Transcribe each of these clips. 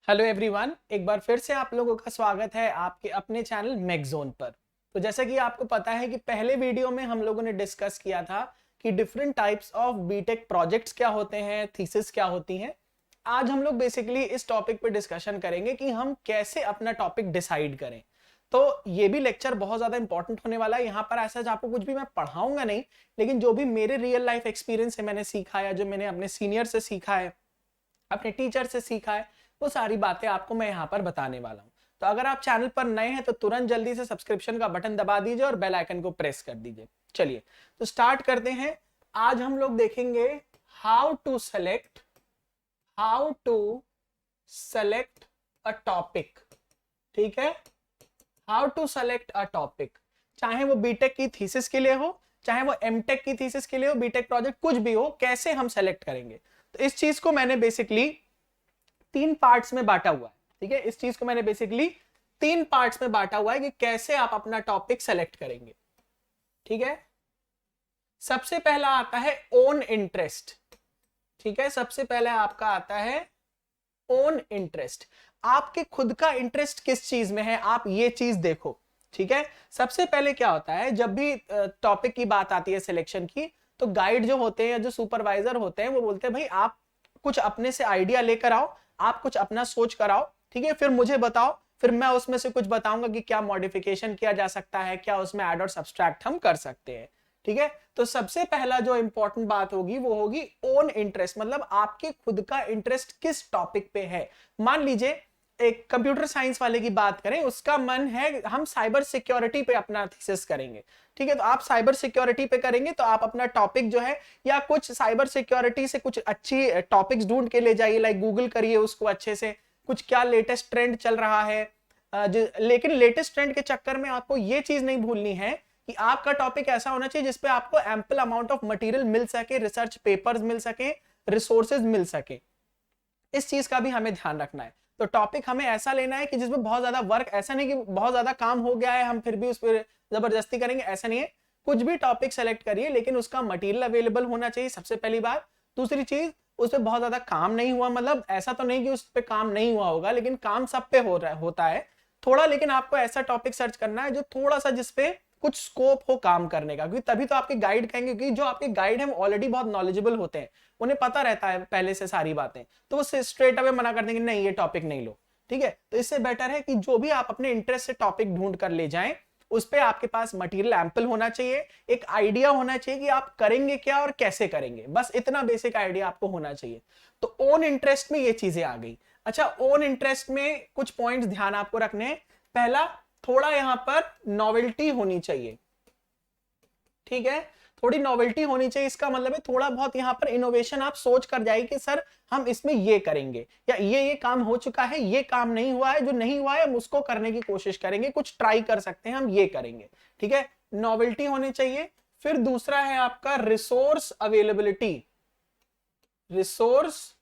Hello everyone, एक बार फिर से आप लोगों का स्वागत है आपके अपने चैनल मैगज़ोन पर। तो जैसा कि आपको पता है कि पहले वीडियो में हम लोगों ने डिस्कस किया था कि different types of BTech projects क्या होते हैं, थीसिस क्या होती हैं। आज हम लोग बेसिकली इस टॉपिक पे डिस्कशन करेंगे कि हम कैसे अपना टॉपिक डिसाइड करें। तो ये भी लेक्चर बहुत ज्यादा इंपॉर्टेंट होने वाला है। यहाँ पर ऐसा आपको कुछ भी मैं पढ़ाऊंगा नहीं, लेकिन जो भी मेरे रियल लाइफ एक्सपीरियंस है, मैंने सीखा है, जो मैंने अपने सीनियर से सीखा है, अपने टीचर से सीखा है, वो सारी बातें आपको मैं यहाँ पर बताने वाला हूँ। तो अगर आप चैनल पर नए हैं तो तुरंत जल्दी से सब्सक्रिप्शन का बटन दबा दीजिए और बेल आइकन को प्रेस कर दीजिए। चलिए तो स्टार्ट करते हैं। आज हम लोग देखेंगे how to select a topic. ठीक है, how to select a topic, चाहे वो बीटेक की थीसिस के लिए हो, चाहे वो एमटेक की थीसिस के लिए हो, बीटेक प्रोजेक्ट कुछ भी हो, कैसे हम सेलेक्ट करेंगे। तो इस चीज को मैंने बेसिकली तीन पार्ट्स में बांटा हुआ है। ठीक है, इस चीज को मैंने बेसिकली तीन पार्ट्स में बांटा हुआ है कि कैसे आप अपना टॉपिक सेलेक्ट करेंगे। ठीक है, सबसे पहला आता है ओन इंटरेस्ट। ठीक है, सबसे पहले आपका आता है ओन इंटरेस्ट। आपके खुद का इंटरेस्ट किस चीज में है, आप ये चीज देखो। ठीक है, सबसे पहले क्या होता है, जब भी टॉपिक की बात आती है सिलेक्शन की, तो गाइड जो होते हैं, जो सुपरवाइजर होते हैं, वो बोलते हैं भाई आप कुछ अपने से आइडिया लेकर आओ, आप कुछ अपना सोच कर आओ। ठीक है, फिर मुझे बताओ, फिर मैं उसमें से कुछ बताऊंगा कि क्या मॉडिफिकेशन किया जा सकता है, क्या उसमें ऐड और सब्सट्रैक्ट हम कर सकते हैं। ठीक है, तो सबसे पहला जो इंपॉर्टेंट बात होगी वो होगी ओन इंटरेस्ट, मतलब आपके खुद का इंटरेस्ट किस टॉपिक पे है। मान लीजिए एक कंप्यूटर साइंस वाले की बात करें, उसका मन है हम साइबर सिक्योरिटी पे अपना थीसिस करेंगे। ठीक है, तो आप साइबर सिक्योरिटी पे करेंगे तो आप अपना टॉपिक जो है, या कुछ साइबर सिक्योरिटी से कुछ अच्छी टॉपिक्स ढूंढ के ले जाइए, लाइक गूगल करिए उसको अच्छे से, कुछ क्या लेटेस्ट ट्रेंड चल रहा है। लेकिन लेटेस्ट ट्रेंड के चक्कर में आपको ये चीज नहीं भूलनी है कि आपका टॉपिक ऐसा होना चाहिए जिसपे आपको एम्पल अमाउंट ऑफ मटेरियल मिल सके, रिसर्च पेपर्स मिल सके, रिसोर्सेज मिल सके। इस चीज का भी हमें ध्यान रखना है। तो टॉपिक हमें ऐसा लेना है कि जिसमें बहुत ज्यादा वर्क, ऐसा नहीं कि बहुत ज्यादा काम हो गया है हम फिर भी उस पर जबरदस्ती करेंगे, ऐसा नहीं है। कुछ भी टॉपिक सेलेक्ट करिए लेकिन उसका मटेरियल अवेलेबल होना चाहिए, सबसे पहली बात। दूसरी चीज, उस पर बहुत ज्यादा काम नहीं हुआ, मतलब ऐसा तो नहीं कि उस पर काम नहीं हुआ होगा, लेकिन काम सब पे हो रहा होता है थोड़ा, लेकिन आपको ऐसा टॉपिक सर्च करना है जो थोड़ा सा जिसपे कुछ स्कोप हो काम करने का, क्योंकि तभी तो आपके गाइड कहेंगे, क्योंकि जो आपके गाइड है वो ऑलरेडी बहुत नॉलेजेबल होते हैं, उन्हें पता रहता है पहले से सारी बातें, तो वो स्ट्रेट अवे मना कर देंगे नहीं ये टॉपिक नहीं लो। ठीक है, तो इससे बेटर है कि जो भी आप अपने इंटरेस्ट से टॉपिक ढूंढ कर ले जाएं, उस पे आपके पास मटेरियल एम्पल होना चाहिए, एक आइडिया होना चाहिए कि आप करेंगे क्या और कैसे करेंगे, बस इतना बेसिक आइडिया आपको होना चाहिए। तो ओन इंटरेस्ट में ये चीजें आ गई। अच्छा, ओन इंटरेस्ट में कुछ पॉइंट्स ध्यान आपको रखने हैं। पहला, थोड़ा यहां पर नॉवेल्टी होनी चाहिए। ठीक है, थोड़ी नॉवेल्टी होनी चाहिए, इसका मतलब है थोड़ा बहुत यहां पर इनोवेशन आप सोच कर जाइए कि सर हम इसमें ये करेंगे, या ये काम हो चुका है, ये काम नहीं हुआ है, जो नहीं हुआ है हम उसको करने की कोशिश करेंगे, कुछ ट्राई कर सकते हैं हम, ये करेंगे। ठीक है, नॉवेल्टी होनी चाहिए। फिर दूसरा है आपका रिसोर्स अवेलेबिलिटी। रिसोर्स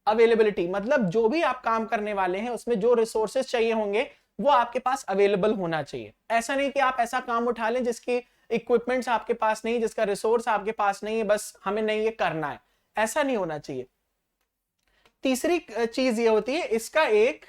अवेलेबिलिटी मतलब जो भी आप काम करने वाले हैं उसमें जो रिसोर्सेज चाहिए होंगे वो आपके पास अवेलेबल होना चाहिए। ऐसा नहीं कि आप ऐसा काम उठा लें जिसकी इक्विपमेंट्स आपके पास नहीं, जिसका रिसोर्स आपके पास नहीं है, बस हमें नहीं ये करना है, ऐसा नहीं होना चाहिए। तीसरी चीज ये होती है, इसका एक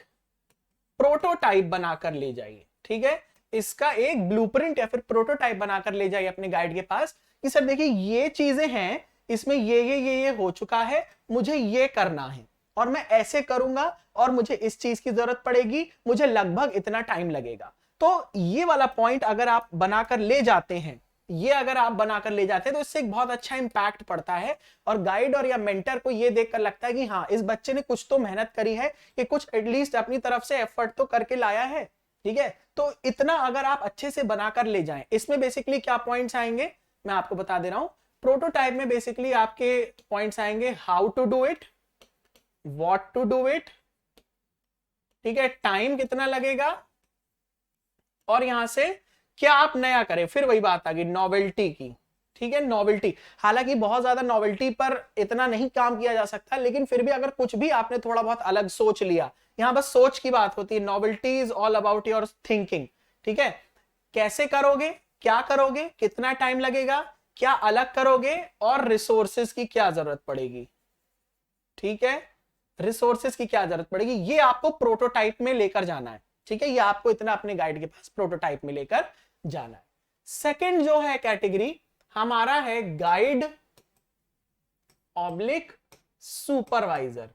प्रोटोटाइप बनाकर ले जाइए। ठीक है, इसका एक ब्लूप्रिंट या फिर प्रोटोटाइप बनाकर ले जाइए अपने गाइड के पास कि सर देखिए ये चीजें हैं, इसमें ये हो चुका है, मुझे ये करना है और मैं ऐसे करूंगा और मुझे इस चीज की जरूरत पड़ेगी, मुझे लगभग इतना टाइम लगेगा। तो ये वाला पॉइंट अगर आप बनाकर ले जाते हैं, ये अगर आप बनाकर ले जाते हैं तो इससे एक बहुत अच्छा इंपैक्ट पड़ता है, और गाइड और या मेंटर को ये देखकर लगता है कि हाँ इस बच्चे ने कुछ तो मेहनत करी है, कि कुछ एटलीस्ट अपनी तरफ से एफर्ट तो करके लाया है। ठीक है, तो इतना अगर आप अच्छे से बनाकर ले जाएं, इसमें बेसिकली क्या पॉइंट्स आएंगे मैं आपको बता दे रहा हूं। प्रोटोटाइप में बेसिकली आपके पॉइंट्स आएंगे how to do it, what to do it, ठीक है, टाइम कितना लगेगा, और यहां से क्या आप नया करें। फिर वही बात आ गई नॉवेल्टी की। ठीक है, नॉवेल्टी, हालांकि बहुत ज्यादा नॉवेल्टी पर इतना नहीं काम किया जा सकता, लेकिन फिर भी अगर कुछ भी आपने थोड़ा बहुत अलग सोच लिया, यहां बस सोच की बात होती है, novelty is all about your thinking. ठीक है, कैसे करोगे, क्या करोगे, कितना टाइम लगेगा, क्या अलग करोगे, और रिसोर्सेज की क्या जरूरत पड़ेगी। ठीक है, रिसोर्सेज की क्या जरूरत पड़ेगी, ये आपको प्रोटोटाइप में लेकर जाना है, ठीक है, ये आपको इतना अपने गाइड के पास प्रोटोटाइप में लेकर जाना है। सेकंड जो है कैटेगरी हमारा है गाइड ऑब्लिक सुपरवाइजर,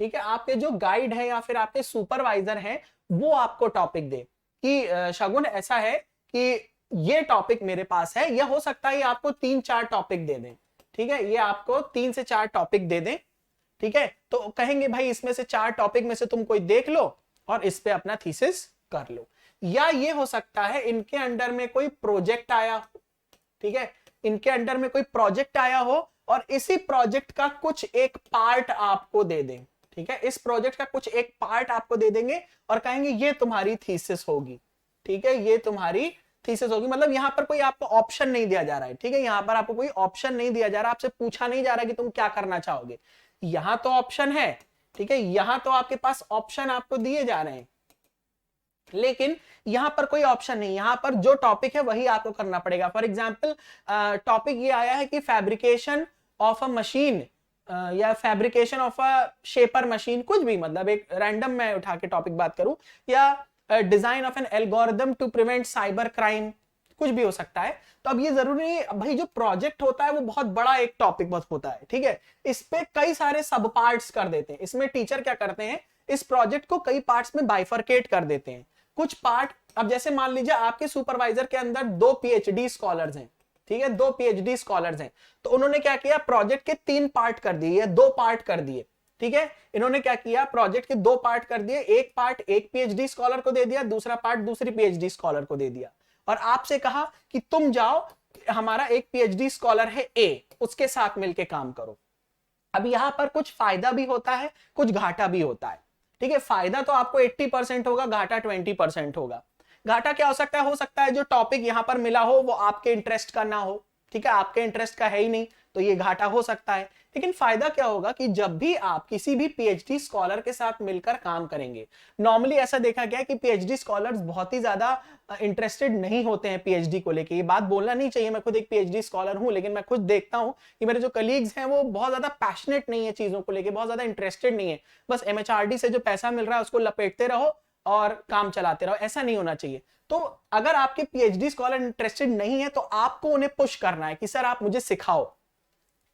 ठीक है। आपके जो गाइड है या फिर आपके सुपरवाइजर हैं वो आपको टॉपिक दे कि शगुन ऐसा है कि ये टॉपिक मेरे पास है, यह हो सकता है ये आपको 3-4 टॉपिक दे दें, ठीक है, ये आपको 3 से 4 टॉपिक दे दें, ठीक है, तो कहेंगे भाई इसमें से 4 टॉपिक में से तुम कोई देख लो और इस पे अपना थीसिस कर लो। या ये हो सकता है इनके अंडर में कोई प्रोजेक्ट आया हो, ठीक है, इनके अंडर में कोई प्रोजेक्ट आया हो और इसी प्रोजेक्ट का कुछ एक पार्ट आपको दे दें, ठीक है, इस प्रोजेक्ट का कुछ एक पार्ट आपको दे देंगे और कहेंगे ये तुम्हारी थीसिस होगी, ठीक है, ये तुम्हारी थीसिस होगी। मतलब यहां पर कोई आपको ऑप्शन नहीं दिया जा रहा है, ठीक है, यहां पर आपको कोई ऑप्शन नहीं दिया जा रहा, आपसे पूछा नहीं जा रहा कि तुम क्या करना चाहोगे। यहां तो ऑप्शन है, ठीक है, यहां तो आपके पास ऑप्शन आपको दिए जा रहे हैं, लेकिन यहां पर कोई ऑप्शन नहीं, यहां पर जो टॉपिक है वही आपको करना पड़ेगा। फॉर एग्जांपल टॉपिक ये आया है कि फैब्रिकेशन ऑफ अ मशीन या fabrication of a shaper machine, कुछ भी, मतलब एक रैंडम मैं उठा के टॉपिक बात करूं, या design of an algorithm to prevent cyber crime, कुछ भी हो सकता है। तो अब ये जरूरी नहीं भाई, जो प्रोजेक्ट होता है वो बहुत बड़ा एक टॉपिक बस होता है, ठीक है, इस पे कई सारे सब पार्ट्स कर देते हैं। इसमें टीचर क्या करते हैं, इस प्रोजेक्ट को कई पार्ट्स में बाइफरकेट कर देते हैं। कुछ पार्ट, अब जैसे मान लीजिए आपके सुपरवाइजर के अंदर 2 पीएचडी स्कॉलर्स हैं, ठीक है, 2 पीएचडी स्कॉलर्स हैं, तो उन्होंने क्या किया, प्रोजेक्ट के 3 पार्ट कर दिए, 2 पार्ट कर दिए, ठीक है, इन्होंने क्या किया, प्रोजेक्ट के 2 पार्ट कर दिए, एक पार्ट एक पीएचडी स्कॉलर को दे दिया, दूसरा पार्ट दूसरी पीएचडी स्कॉलर को दे दिया, और आपसे कहा कि तुम जाओ, हमारा एक पीएचडी स्कॉलर है ए, उसके साथ मिलके काम करो। अब यहां पर कुछ फायदा भी होता है, कुछ घाटा भी होता है, ठीक है, फायदा तो आपको 80% होगा, घाटा 20% होगा। घाटा क्या हो सकता है जो टॉपिक यहां पर मिला हो वो आपके इंटरेस्ट का ना हो, ठीक है, आपके इंटरेस्ट का है ही नहीं, तो ये घाटा हो सकता है। लेकिन फायदा क्या होगा कि जब भी आप किसी भी पीएचडी स्कॉलर के साथ मिलकर काम करेंगे, नॉर्मली ऐसा देखा गया है कि पीएचडी स्कॉलर्स बहुत ही ज्यादा इंटरेस्टेड नहीं होते हैं पीएचडी को लेके। ये बात बोलना नहीं चाहिए, मैं खुद एक पीएचडी स्कॉलर हूं, लेकिन मैं खुद देखता हूं कि मेरे जो कलीग्स हैं वो बहुत ज्यादा पैशनेट नहीं है चीजों को लेके, बहुत ज्यादा इंटरेस्टेड नहीं है, बस एमएचआरडी से जो पैसा मिल रहा है उसको लपेटते रहो और काम चलाते रहो, ऐसा नहीं होना चाहिए। तो अगर आपके पीएचडी स्कॉलर इंटरेस्टेड नहीं है तो आपको उन्हें पुश करना है कि सर आप मुझे सिखाओ।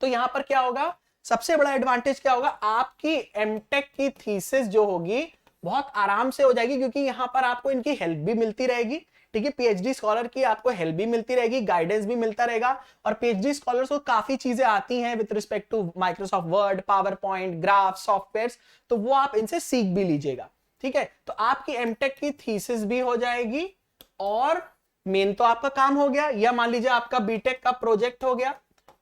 तो यहां पर क्या होगा, सबसे बड़ा एडवांटेज क्या होगा, आपकी एमटेक की थीसिस जो होगी बहुत आराम से हो जाएगी, क्योंकि यहां पर आपको इनकी हेल्प भी मिलती रहेगी, ठीक है, पीएचडी स्कॉलर की आपको हेल्प भी मिलती रहेगी, गाइडेंस भी मिलता रहेगा, और पीएचडी स्कॉलर्स को काफी चीजें आती हैं with respect to Microsoft Word, PowerPoint, graph, software, तो वो आप इनसे सीख भी लीजिएगा, ठीक है। तो आपकी एमटेक की थीसिस भी हो जाएगी और मेन तो आपका काम हो गया, या मान लीजिए आपका बीटेक का प्रोजेक्ट हो गया,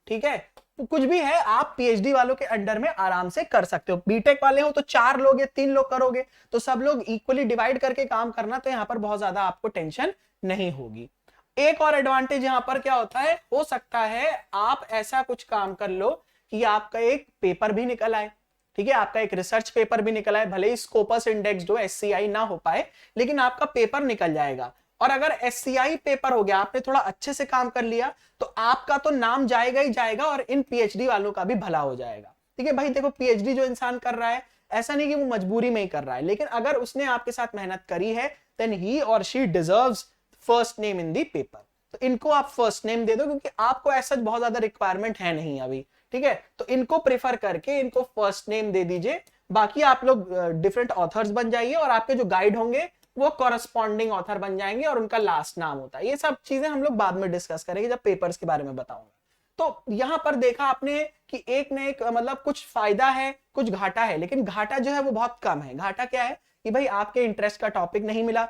ठीक है, तो कुछ भी है आप पीएचडी वालों के अंडर में आराम से कर सकते हो। बीटेक वाले हो तो 4 लोग या 3 लोग करोगे, तो सब लोग इक्वली डिवाइड करके काम करना, तो यहां पर बहुत ज्यादा आपको टेंशन नहीं होगी। एक और एडवांटेज यहां पर क्या होता है, हो सकता है आप ऐसा कुछ काम कर लो कि आपका एक पेपर भी निकल आए, ठीक है, आपका एक रिसर्च पेपर भी निकल आए, भले ही स्कोपस इंडेक्स जो एससीआई ना हो पाए, लेकिन आपका पेपर निकल जाएगा। और अगर एससीआई पेपर हो गया, आपने थोड़ा अच्छे से काम कर लिया, तो आपका तो नाम जाएगा ही जाएगा और इन पीएचडी वालों का भी भला हो जाएगा, ठीक है। भाई देखो, पीएचडी जो इंसान कर रहा है, ऐसा नहीं कि वो मजबूरी में ही कर रहा है, लेकिन अगर उसने आपके साथ मेहनत करी है, देन ही और she deserves first name in the paper. तो इनको आप फर्स्ट नेम दे दो, क्योंकि आपको ऐसा बहुत ज्यादा रिक्वायरमेंट है नहीं अभी, ठीक है, तो इनको प्रेफर करके इनको फर्स्ट नेम दे दीजिए। बाकी आप लोग डिफरेंट ऑथर्स बन जाइए और आपके जो गाइड होंगे वो कॉरेस्पॉन्डिंग ऑथर बन जाएंगे और उनका लास्ट नाम होता है। ये सब चीजें हम लोग बाद में डिस्कस करेंगे जब पेपर्स के बारे में बताऊंगा। तो यहां पर देखा आपने कि एक न एक मतलब कुछ फायदा है, कुछ घाटा है, लेकिन घाटा जो है वो बहुत कम है। घाटा क्या है कि भाई आपके इंटरेस्ट का टॉपिक नहीं मिला,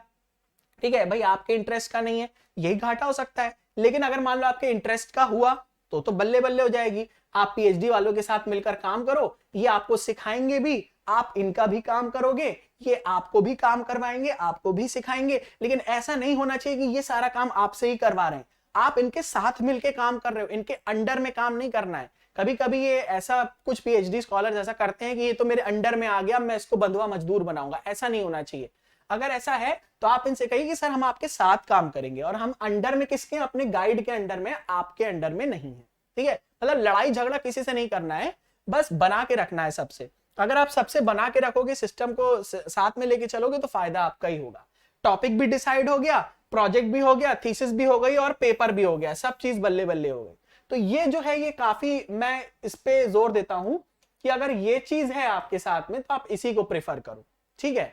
ठीक है, भाई आपके इंटरेस्ट का नहीं है, यही घाटा हो सकता है। लेकिन अगर मान लो आपके इंटरेस्ट का हुआ तो बल्ले बल्ले हो जाएगी। आप पीएचडी वालों के साथ मिलकर काम करो, ये आपको सिखाएंगे भी, आप इनका भी काम करोगे, ये आपको भी काम करवाएंगे, आपको भी सिखाएंगे। लेकिन ऐसा नहीं होना चाहिए कि ये सारा काम आपसे ही करवा रहे हैं, आप इनके साथ मिलके काम कर रहे हो, इनके अंडर में काम नहीं करना है। कभी कभी ये ऐसा कुछ पीएचडी स्कॉलर्स ऐसा करते हैं कि ये तो मेरे अंडर में आ गया, मैं इसको बंधुआ मजदूर बनाऊंगा, ऐसा नहीं होना चाहिए। अगर ऐसा है तो आप इनसे कहिए कि सर हम आपके साथ काम करेंगे, और हम अंडर में किसके, अपने गाइड के अंडर में, आपके अंडर में नहीं है, ठीक है। मतलब लड़ाई झगड़ा किसी से नहीं करना है, बस बना के रखना है सबसे। अगर आप सबसे बना के रखोगे, सिस्टम को साथ में लेके चलोगे तो फायदा आपका ही होगा। टॉपिक भी डिसाइड हो गया, प्रोजेक्ट भी हो गया, थीसिस भी हो गई और पेपर भी हो गया, सब चीज बल्ले बल्ले हो गई। तो ये जो है ये काफी, मैं इस पे जोर देता हूं कि अगर ये चीज है आपके साथ में तो आप इसी को प्रेफर करो, ठीक है।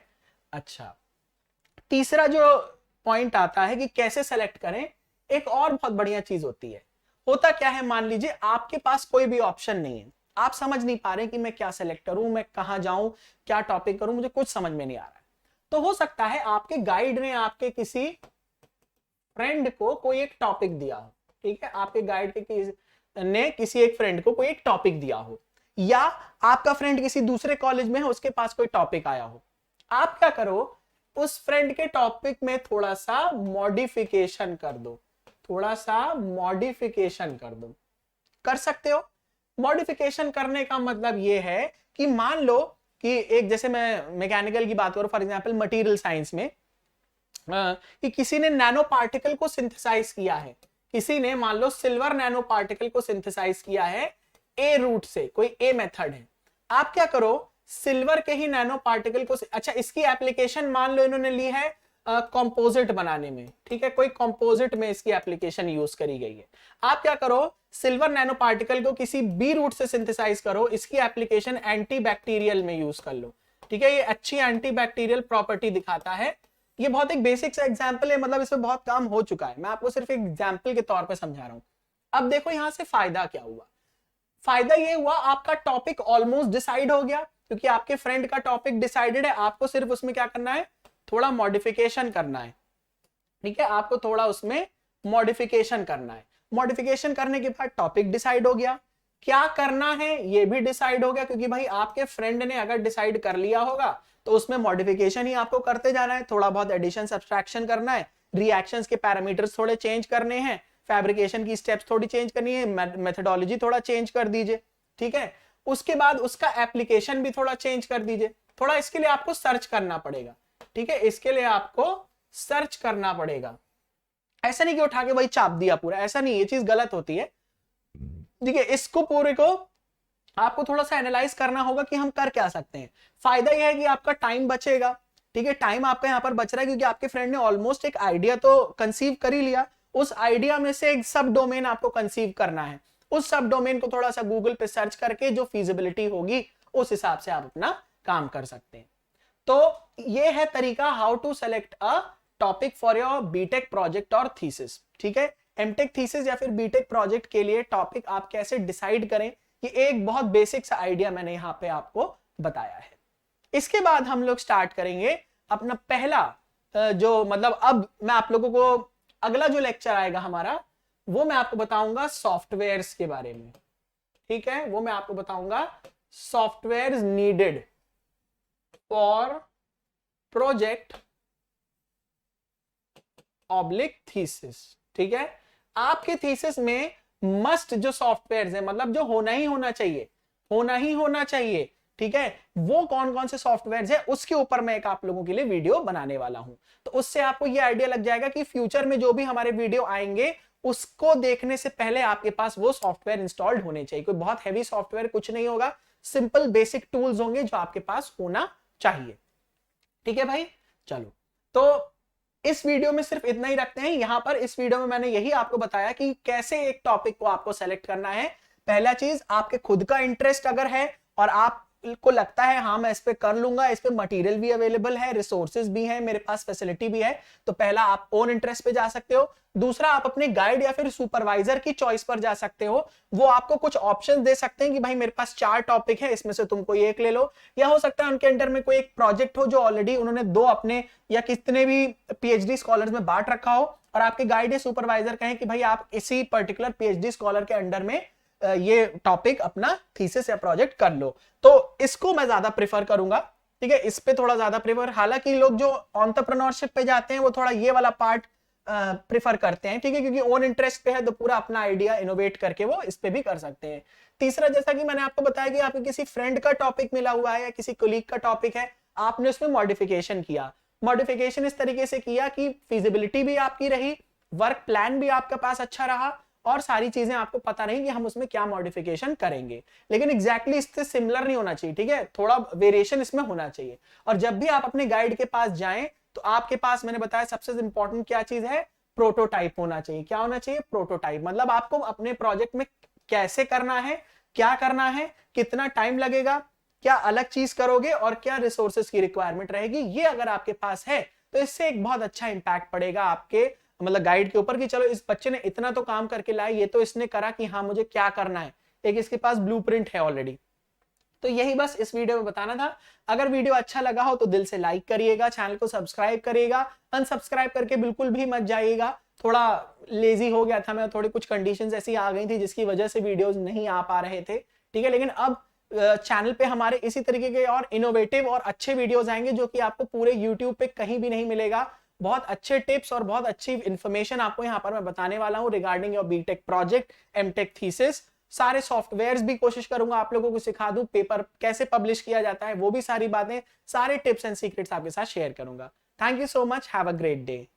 अच्छा, तीसरा जो पॉइंट आता है कि कैसे सेलेक्ट करें, एक और बहुत बढ़िया चीज होती है। होता क्या है, मान लीजिए आपके पास कोई भी ऑप्शन नहीं है, आप समझ नहीं पा रहे कि मैं क्या सेलेक्ट करूं, मैं कहां जाऊं, क्या टॉपिक करूं, मुझे कुछ समझ में नहीं आ रहा है। तो हो सकता है आपके गाइड ने आपके किसी फ्रेंड को कोई एक टॉपिक दिया हो, ठीक है, आपके गाइड के ने किसी एक फ्रेंड को कोई एक टॉपिक दिया हो, या आपका फ्रेंड किसी दूसरे कॉलेज में है, उसके पास कोई टॉपिक आया हो। आप क्या करो, उस फ्रेंड के टॉपिक में थोड़ा सा मॉडिफिकेशन कर दो, थोड़ा सा मॉडिफिकेशन कर दो। कर सकते हो। मॉडिफिकेशन करने का मतलब ये है कि मान लो कि एक, जैसे मैं मैकेनिकल की बात करूं, फॉर एग्जांपल मटेरियल साइंस में, कि किसी ने नैनो पार्टिकल को सिंथेसाइज किया है, किसी ने मान लो सिल्वर नैनो पार्टिकल को सिंथेसाइज किया है ए रूट से, कोई ए मेथड है। आप क्या करो, सिल्वर के ही नैनो पार्टिकल को, अच्छा इसकी एप्लीकेशन मान लो इन्होंने ली है कंपोजिट बनाने में, ठीक है, कोई कंपोजिट में इसकी एप्लीकेशन यूज करी गई है। आप क्या करो, सिल्वर नैनो पार्टिकल को किसी बी रूट से सिंथेसाइज करो, इसकी एप्लीकेशन एंटी बैक्टीरियल में यूज कर लो, ठीक है, ये अच्छी एंटी बैक्टीरियल प्रॉपर्टी दिखाता है। ये बहुत एक बेसिक सा एग्जांपल है, मतलब इसमें बहुत काम हो चुका है, मैं आपको सिर्फ एक एग्जांपल के तौर पे समझा रहा हूं। अब देखो यहां से फायदा क्या हुआ, फायदा ये हुआ आपका टॉपिक ऑलमोस्ट डिसाइड हो गया, क्योंकि आपके फ्रेंड का टॉपिक डिसाइडेड है, आपको सिर्फ उसमें क्या करना है, थोड़ा मॉडिफिकेशन करना है, ठीक है, आपको थोड़ा उसमें मॉडिफिकेशन करना है। मॉडिफिकेशन करने के बाद टॉपिक डिसाइड हो गया, क्या करना है ये भी डिसाइड हो गया, क्योंकि भाई आपके फ्रेंड ने अगर डिसाइड कर लिया होगा तो उसमें मॉडिफिकेशन ही आपको करते जाना है, थोड़ा बहुत एडिशन सब्सट्रैक्शन करना है, रिएक्शंस के पैरामीटर्स थोड़े चेंज करने हैं, फैब्रिकेशन की स्टेप्स थोड़ी चेंज करनी है, मेथोडोलॉजी थोड़ा चेंज कर दीजिए, ठीक है। उसके बाद उसका एप्लीकेशन भी थोड़ा चेंज कर दीजिए, थोड़ा इसके लिए आपको सर्च करना पड़ेगा, ठीक है, इसके लिए आपको सर्च करना पड़ेगा। ऐसा नहीं कि उठा के वही चाप दिया पूरा, ऐसा नहीं, ये चीज गलत होती है, ठीक है। इसको पूरे को आपको थोड़ा सा एनालाइज करना होगा कि हम कर क्या सकते हैं। फायदा यह है कि आपका टाइम बचेगा, ठीक है, टाइम आपका यहाँ पर बच रहा है, क्योंकि आपके फ्रेंड ने ऑलमोस्ट एक आइडिया तो कंसीव कर ही लिया, उस आइडिया में से एक सब डोमेन आपको कंसीव करना है, उस सब डोमेन को थोड़ा सा गूगल पे सर्च करके जो फीजिबिलिटी होगी उस हिसाब से आप अपना काम कर सकते हैं। तो ये है तरीका how to select a topic for your BTech project और थीसिस, ठीक है। एमटेक थीसिस या फिर बीटेक प्रोजेक्ट के लिए टॉपिक आप कैसे डिसाइड करें, ये एक बहुत बेसिक सा आइडिया मैंने यहाँ पे आपको बताया है। इसके बाद हम लोग स्टार्ट करेंगे अपना पहला जो, मतलब अब मैं आप लोगों को अगला जो लेक्चर आएगा हमारा, वो मैं आपको बताऊंगा सॉफ्टवेयर्स के बारे में, ठीक है, वो मैं आपको बताऊंगा softwares needed for project oblique thesis, ठीक है। आपके थीसिस में मस्ट जो सॉफ्टवेयर्स है, मतलब जो होना ही होना चाहिए, होना ही होना चाहिए, ठीक है, वो कौन कौन से सॉफ्टवेयर्स है उसके ऊपर मैं एक आप लोगों के लिए वीडियो बनाने वाला हूं। तो उससे आपको ये आइडिया लग जाएगा कि फ्यूचर में जो भी हमारे वीडियो आएंगे उसको देखने से पहले आपके पास वो सॉफ्टवेयर इंस्टॉल्ड होने चाहिए। कोई बहुत हैवी सॉफ्टवेयर कुछ नहीं होगा, सिंपल बेसिक टूल्स होंगे जो आपके पास होना चाहिए, ठीक है भाई। चलो, तो इस वीडियो में सिर्फ इतना ही रखते हैं। यहां पर इस वीडियो में मैंने यही आपको बताया कि कैसे एक टॉपिक को आपको सेलेक्ट करना है। पहला चीज, आपके खुद का इंटरेस्ट अगर है और आपको लगता है हाँ मैं इस पे कर लूंगा, इस पे मटेरियल भी अवेलेबल है, रिसोर्सेज भी है, मेरे पास फैसिलिटी भी है, तो पहला आप ओन इंटरेस्ट पे जा सकते हो। दूसरा, आप अपने गाइड या फिर सुपरवाइजर की चॉइस पर जा सकते हो, वो आपको कुछ ऑप्शन दे सकते हैं कि भाई मेरे पास 4 टॉपिक है, इसमें से तुम कोई एक ले लो। या हो सकता है उनके अंडर में कोई एक प्रोजेक्ट हो जो ऑलरेडी उन्होंने 2 अपने या कितने भी पीएचडी स्कॉलर्स में बांट रखा हो, और आपके गाइड या सुपरवाइजर कहें कि भाई आप इसी पर्टिकुलर पीएचडी स्कॉलर के अंडर में ये टॉपिक अपना थीसिस या प्रोजेक्ट कर लो, तो इसको मैं ज्यादा प्रेफर करूंगा, ठीक है, इस पे थोड़ा ज्यादा प्रेफर। हालांकि लोग जो एंटरप्रेन्योरशिप पे जाते हैं वो थोड़ा ये वाला पार्ट प्रेफर करते हैं, ठीक है, क्योंकि ओन इंटरेस्ट पे है तो पूरा अपना आइडिया इनोवेट करके वो इस पे भी कर सकते हैं। तीसरा, जैसा कि मैंने आपको बताया कि आपको किसी फ्रेंड का टॉपिक मिला हुआ है या किसी कोलीग का टॉपिक है, आपने उसमें मॉडिफिकेशन किया, मॉडिफिकेशन इस तरीके से किया कि फिजिबिलिटी भी आपकी रही, वर्क प्लान भी आपके पास अच्छा रहा, और सारी चीजें आपको पता रही कि हम उसमें क्या मॉडिफिकेशन करेंगे, लेकिन एग्जैक्टली इससे सिमिलर नहीं होना चाहिए, ठीक है, थोड़ा वेरिएशन इसमें होना चाहिए। और जब भी आप अपने गाइड के पास जाएं तो आपके पास मैंने बताया सबसे इंपॉर्टेंट क्या चीज है, प्रोटोटाइप होना चाहिए। क्या होना चाहिए, प्रोटोटाइप। मतलब आपको अपने प्रोजेक्ट में कैसे करना है, क्या करना है, कितना टाइम लगेगा, क्या अलग चीज करोगे और क्या रिसोर्सेज की रिक्वायरमेंट रहेगी, ये अगर आपके पास है तो इससे एक बहुत अच्छा इंपैक्ट पड़ेगा आपके मतलब गाइड के ऊपर कि चलो इस बच्चे ने इतना तो काम करके लाया, ये तो इसने करा कि हाँ मुझे क्या करना है, एक इसके पास ब्लूप्रिंट है ऑलरेडी। तो यही बस इस वीडियो में बताना था। अगर वीडियो अच्छा लगा हो तो दिल से लाइक करिएगा, चैनल को सब्सक्राइब करिएगा, अनसब्सक्राइब करके बिल्कुल भी मत जाइएगा। थोड़ा लेजी हो गया था मैं, थोड़ी कुछ कंडीशंस ऐसी आ गई थी जिसकी वजह से वीडियोस नहीं आ पा रहे थे, ठीक है। लेकिन अब चैनल पे हमारे इसी तरीके के और इनोवेटिव और अच्छे वीडियोस आएंगे जो कि आपको पूरे यूट्यूब पे कहीं भी नहीं मिलेगा। बहुत अच्छे टिप्स और बहुत अच्छी इंफॉर्मेशन आपको यहाँ पर मैं बताने वाला हूँ regarding your BTech project, MTech thesis. सारे सॉफ्टवेयर्स भी कोशिश करूंगा आप लोगों को सिखा दूं, पेपर कैसे पब्लिश किया जाता है वो भी सारी बातें, सारे टिप्स एंड सीक्रेट्स आपके साथ शेयर करूंगा। Thank you so much, have a great day.